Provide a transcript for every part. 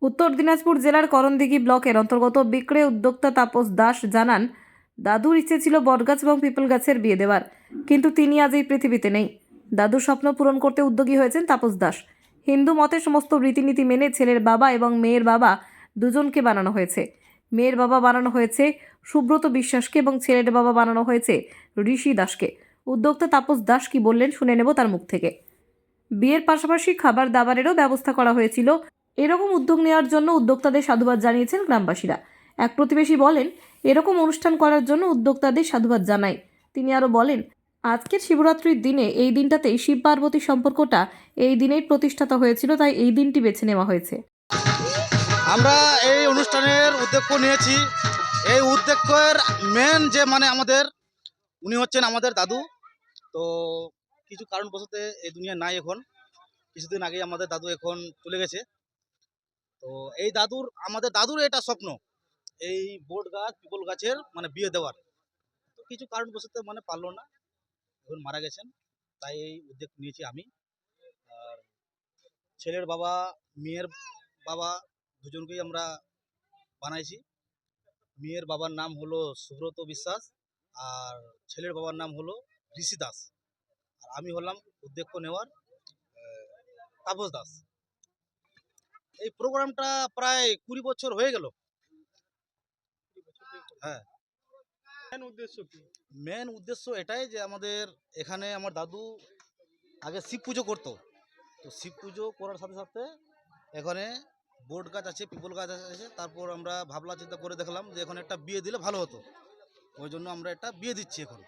উত্তর দিনাজপুর জেলার করণদিঘি ব্লকের অন্তর্গত বিক্রে উদ্যোক্তা তাপস দাস জানান, দাদুর ইচ্ছে ছিল বটগাছ এবং পিপল গাছের বিয়ে দেওয়ার, কিন্তু তিনি আজ এই পৃথিবীতে নেই। দাদুর স্বপ্ন পূরণ করতে উদ্যোগী হয়েছেন তাপস দাস। হিন্দু মতে সমস্ত রীতিনীতি মেনে ছেলের বাবা এবং মেয়ের বাবা দুজনকে বানানো হয়েছে। মেয়ের বাবা বানানো হয়েছে সুব্রত বিশ্বাসকে এবং ছেলের বাবা বানানো হয়েছে ঋষি দাসকে। উদ্যোক্তা তাপস দাস কি বললেন শুনে নেব তার মুখ থেকে। বিয়ের পাশাপাশি খাবার দাবারেরও ব্যবস্থা করা হয়েছিল। এরকম উদ্যোগ নেওয়ার জন্য উদ্যোক্তাদের সাধুবাদ জানিয়েছেন গ্রামবাসীরা। এক প্রতিবেশী বলেন, এরকম অনুষ্ঠান করার জন্য উদ্যোক্তাদের সাধুবাদ জানাই। তিনি আরও বলেন, আজকের শিবরাত্রির দিনে এই দিনটাতেই শিব পার্বতী সম্পর্কটা এই দিনেই প্রতিষ্ঠাতা হয়েছিল, তাই এই দিনটি বেছে নেওয়া হয়েছে। আমরা এই অনুষ্ঠানের উদ্যোগ নিয়েছি। এই উদ্যোগের মেন যে আমাদের উনি হচ্ছেন আমাদের দাদু। তো কিছু কারণবশত এই দুনিয়া নাই এখন। কিছুদিন আগে আমাদের দাদু এখন চলে গেছে। তো এই আমাদের দাদুর এটা স্বপ্ন, এই বট গাছ পিপল গাছের বিয়ে দেওয়ার। তো কিছু কারণবশত পারলো না, এখন মারা গেছেন। তাই এই উদ্যোগ নিয়েছি আমি আর ছেলের বাবা মেয়ের বাবা দুজনকেই আমরা বানাইছি। মেয়ের বাবার নাম হলো সুব্রত বিশ্বাস আর ছেলের বাবার নাম হলো ঋষি দাস। আর আমি হলাম উদ্যোগ নেওয়ার তাপস দাস। এই প্রোগ্রামটা প্রায় 20 বছর হয়ে গেল। হ্যাঁ, মেন উদ্দেশ্য এটাই যে আমাদের এখানে আমার দাদু আগে শিব পুজো করতো। তো শিব পুজো করার সাথে সাথে এখানে বট গাছ আছে, পিপল গাছ আছে। তারপর আমরা ভাবলা চিন্তা করে দেখলাম যে এখন একটা বিয়ে দিলে ভালো হতো। ওই জন্য আমরা একটা বিয়ে দিচ্ছি এখন।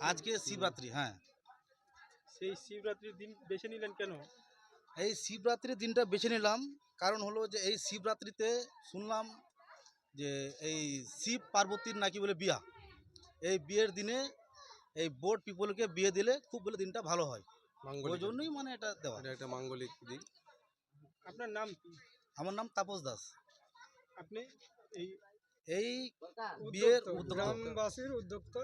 আজকে শিবরাত্রি। হ্যাঁ, সেই শিবরাত্রির দিন বেছে নিলেন কেন? এই শিবরাত্রির দিনটা বেছে নিলাম কারণ হলো যে এই শিবরাত্রিতে শুনলাম যে এই শিব পার্বতীর নাকি বলে বিয়া। এই বিয়ের দিনে এই বোট পিপলকে বিয়ে দিলে খুব বলে দিনটা ভালো হয়। ওই জন্যই এটা দেওয়া। এটা একটা মাঙ্গলিক দিন। আপনার নাম কি? আমার নাম তাপস দাস। আপনি এই এই বিয়ের গ্রামবাসীর উদ্যোক্তা।